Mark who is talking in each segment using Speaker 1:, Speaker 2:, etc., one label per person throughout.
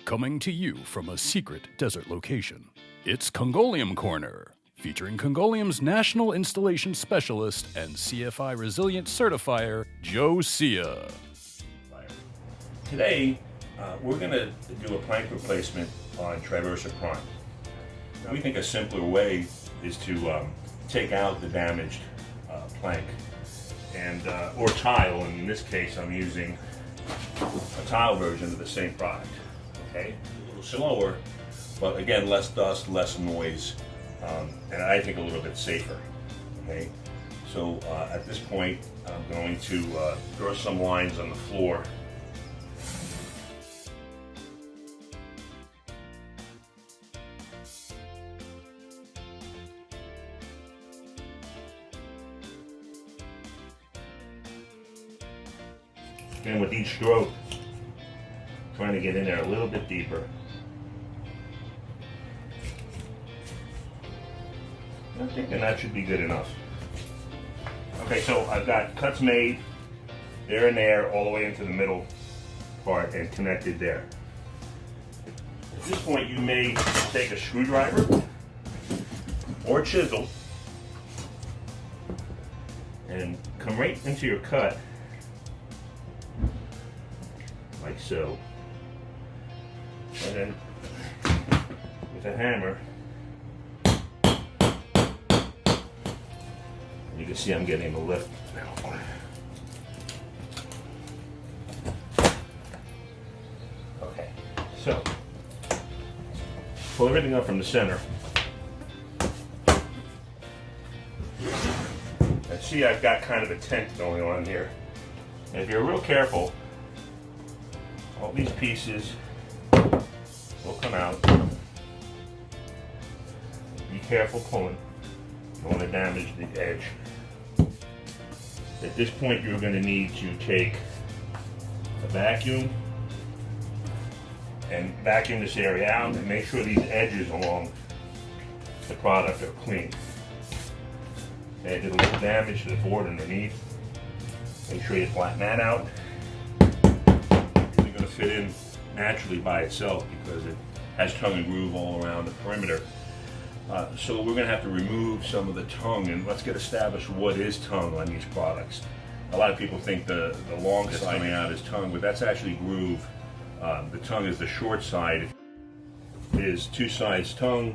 Speaker 1: Coming to you from a secret desert location, it's Congoleum Corner, featuring Congoleum's National Installation Specialist and CFI Resilient Certifier, Joe Sia.
Speaker 2: Today, we're going to do a plank replacement on Triversa Prime. We think a simpler way is to take out the damaged plank and or tile. And in this case, I'm using a tile version of the same product. Okay, a little slower, but again, less dust, less noise, and I think a little bit safer. Okay, so at this point, I'm going to draw some lines on the floor. And with each stroke, trying to get in there a little bit deeper. I'm thinking that should be good enough. Okay, so I've got cuts made there and there, all the way into the middle part and connected there. At this point, you may take a screwdriver or a chisel and come right into your cut, like so. And then with a hammer, you can see I'm getting the lift now. Okay, so pull everything up from the center. And see, I've got kind of a tent going on here. And if you're real careful, all these pieces will come out. Be careful pulling. You don't want to damage the edge. At this point, you're going to need to take a vacuum and vacuum this area out and make sure these edges along the product are clean. Okay, did a little damage to the board underneath. Make sure you flatten that out. It's really going to fit in naturally by itself because it has tongue and groove all around the perimeter. So we're going to have to remove some of the tongue, and let's get established what is tongue on these products. A lot of people think the long side coming out is tongue, but that's actually groove. The tongue is the short side. It is two sides tongue,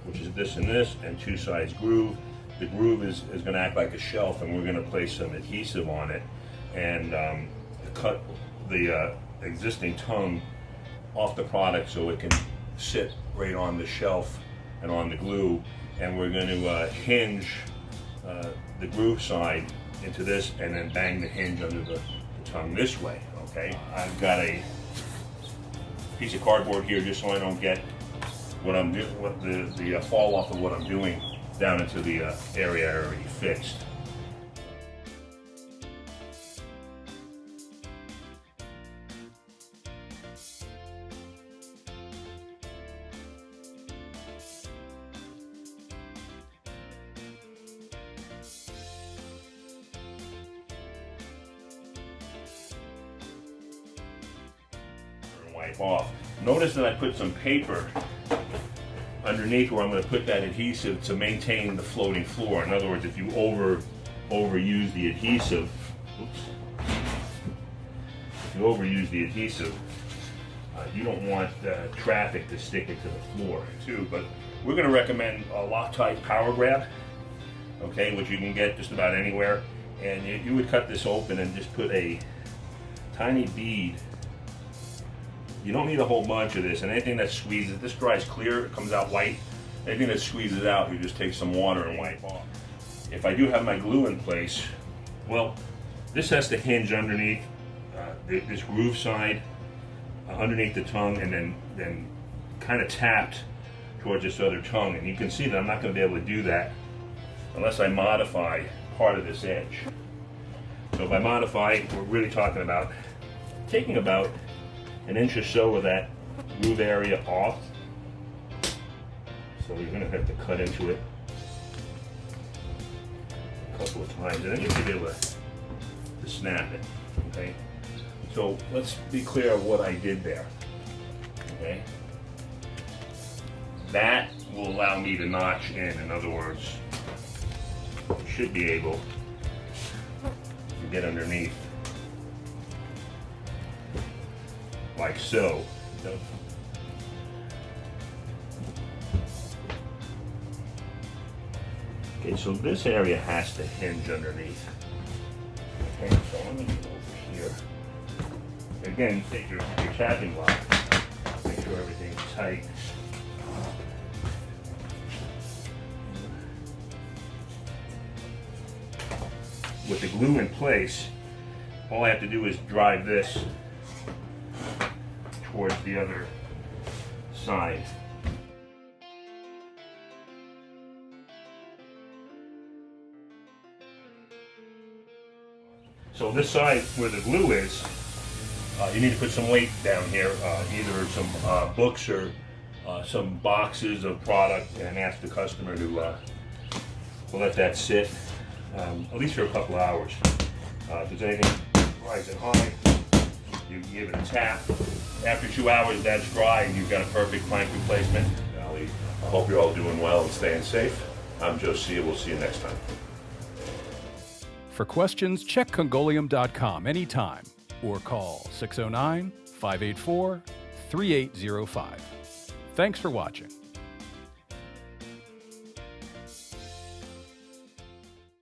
Speaker 2: which is this and this, and two sides groove. The groove is going to act like a shelf, and we're going to place some adhesive on it and cut the existing tongue off the product so it can sit right on the shelf and on the glue, and we're going to hinge the groove side into this and then bang the hinge under the tongue this way. Okay, I've got a piece of cardboard here just so I don't get what I'm doing, what the fall off of what I'm doing down into the area I already fixed. Wipe off. Notice that I put some paper underneath where I'm going to put that adhesive to maintain the floating floor. In other words, if you overuse the adhesive, you don't want traffic to stick it to the floor too. But we're going to recommend a Loctite Power Grab, okay, which you can get just about anywhere. And you would cut this open and just put a tiny bead. You don't need a whole bunch of this, and anything that squeezes, this dries clear, it comes out white. Anything that squeezes out, you just take some water and wipe off. If I do have my glue in place, well, this has to hinge underneath this groove side, underneath the tongue, and then kind of tapped towards this other tongue. And you can see that I'm not going to be able to do that unless I modify part of this edge. So if I modify, we're really talking about taking about an inch or so of that groove area off. So you're going to have to cut into it a couple of times, and then you should be able to snap it. Okay, so let's be clear of what I did there. Okay. That will allow me to notch in other words, you should be able to get underneath like so. Okay, so this area has to hinge underneath. Okay, so let me get over here. Again, take your tapping lock, make sure everything's tight. With the glue in place, all I have to do is drive this towards the other side. So this side where the glue is, you need to put some weight down here, either some books or some boxes of product, and ask the customer to let that sit at least for a couple hours. If there's anything rising high, you give it a tap. After 2 hours, that's dry, and you've got a perfect plank replacement. I hope you're all doing well and staying safe. I'm Joe Sia. We'll see you next time.
Speaker 1: For questions, check Congoleum.com anytime or call 609-584-3805. Thanks for watching.